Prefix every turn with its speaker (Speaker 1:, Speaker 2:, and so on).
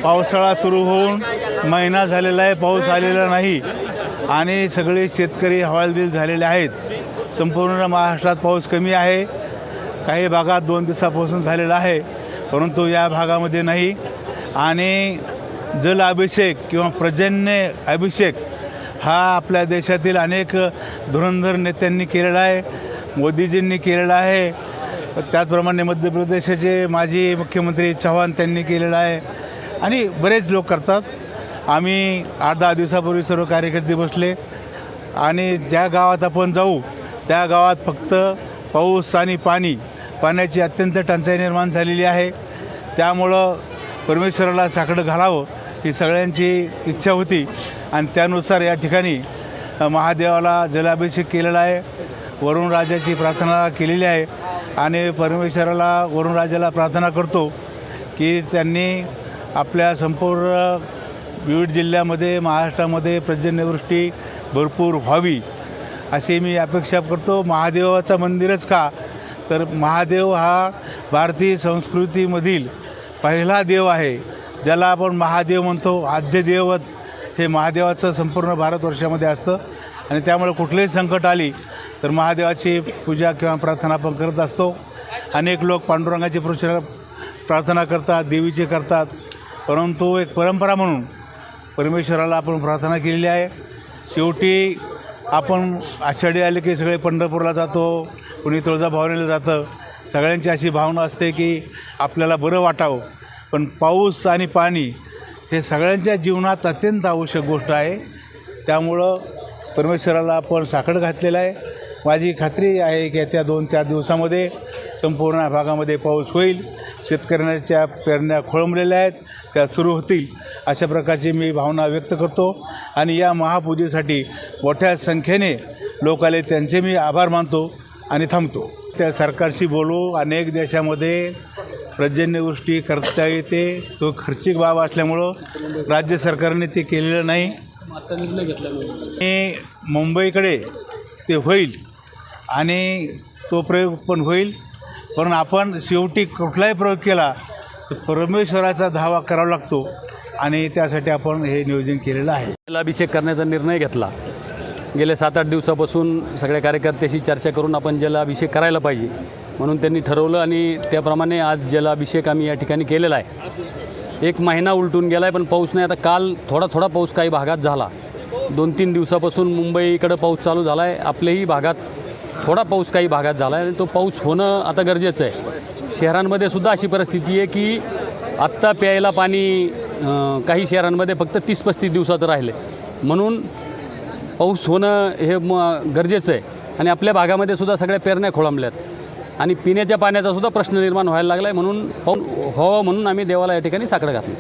Speaker 1: पावसाळा सुरू होऊन महिना झालेला आहे, पाऊस आलेला नाही आणि सगळे शेतकरी हवालदिल झालेले आहेत। संपूर्ण महाराष्ट्रात पाऊस कमी आहे, काही भागात 2 दिवसापासून झालेला आहे, परंतु या भागामध्ये नाही। आणि जल अभिषेक किंवा पर्जन्य अभिषेक हा आपल्या देशातील अनेक धुरंधर नेत्यांनी केलेला आहे, मोदीजींनी केलेला आहे, त्याचप्रमाणे मध्य प्रदेशाचे माजी मुख्यमंत्री चव्हाण त्यांनी केलेला आहे आणि बरेच लोक करतात। आम्ही 8-10 दिवसापूर्वी सर्व कार्यकर्ते बसले आणि ज्या गावात आपण जाऊ त्या गावात फक्त पाऊस आणि पाण्याची अत्यंत टंचाई निर्माण झालेली आहे। त्यामुळं परमेश्वराला साकडं घालावं ही सगळ्यांची इच्छा होती आणि त्यानुसार या ठिकाणी महादेवाला जलाभिषेक केलेला आहे, वरुण राजाची प्रार्थना केलेली आहे आणि परमेश्वराला वरुण राजाला प्रार्थना करतो की त्यांनी आपल्या संपूर्ण विविध जिल्ह्यामध्ये महाराष्ट्रामध्ये पर्जन्यवृष्टी भरपूर व्हावी अशी मी अपेक्षा करतो। महादेवाचं मंदिरच का, तर महादेव हा भारतीय संस्कृतीमधील पहिला देव आहे, ज्याला आपण महादेव म्हणतो। आद्य दैवत हे महादेवाचं संपूर्ण भारतवर्षामध्ये असतं आणि त्यामुळे कुठलीही संकट आली तर महादेवाची पूजा किंवा प्रार्थना आपण करत असतो। अनेक लोक पांडुरंगाची प्रार्थना करतात, देवीची करतात, परंतु एक परंपरा म्हणून परमेश्वराला आपण प्रार्थना केलेली आहे। शेवटी आपण आषाढी आले की सगळे पंढरपूरला जातो, कुणी तुळजाभवानीला जातं, सगळ्यांची अशी भावना असते की आपल्याला बरं वाटावं, पण पाऊस आणि पाणी हे सगळ्यांच्या जीवनात अत्यंत आवश्यक गोष्ट आहे। त्यामुळं परमेश्वराला आपण साकडं घातलेलं आहे। माझी खात्री आहे की येत्या 2-4 दिवसामध्ये संपूर्ण भागामध्ये पाऊस होईल, शेतकऱ्यांच्या पेरण्या खोळंबलेल्या आहेत, त्या सुरू होतील अशा प्रकारची मी भावना व्यक्त करतो आणि या महापूजेसाठी मोठ्या संख्येने लोक आले, त्यांचे मी आभार मानतो आणि थांबतो। त्या सरकारशी बोलू, अनेक देशामध्ये पर्जन्यवृष्टी करता येते, तो खर्चिक बाब असल्यामुळं राज्य सरकारने ते केलेलं नाही। मुंबईकडे ते होईल आणि तो प्रयोग पण होईल, पण आपण शेवटी कुठलाही प्रयोग केला तर परमेश्वराचा धावा करावा लागतो आणि त्यासाठी आपण हे नियोजन केलेलं आहे।
Speaker 2: जलाभिषेक करण्याचा निर्णय घेतला। गेल्या 7-8 दिवसापासून सगळ्या कार्यकर्त्याशी चर्चा करून आपण जलाभिषेक करायला पाहिजे म्हणून त्यांनी ठरवलं आणि त्याप्रमाणे आज जलाभिषेक आम्ही या ठिकाणी केलेला आहे। 1 महिना उलटून गेला आहे पण पाऊस नाही। आता काल थोडा पाऊस काही भागात झाला, 2-3 दिवसापासून मुंबईकडं पाऊस चालू झाला आहे, आपल्याही भागात थोडा पाऊस काही भागात झाला आहे आणि तो पाऊस होणं आता गरजेचं आहे। शहरांमध्ये सुद्धा अशी परिस्थिती आहे की आत्ता प्यायला पाणी काही शहरांमध्ये फक्त 30-35 दिवसात राहिले, म्हणून पाऊस होणं हे गरजेचं आहे। आणि आपल्या भागामध्ये सुद्धा सगळ्या पेरण्या खोळंबल्यात आणि पिण्याच्या पाण्याचा सुद्धा प्रश्न निर्माण व्हायला लागला आहे, म्हणून पाऊस व्हावा म्हणून आम्ही देवाला या ठिकाणी साकडं घातलं।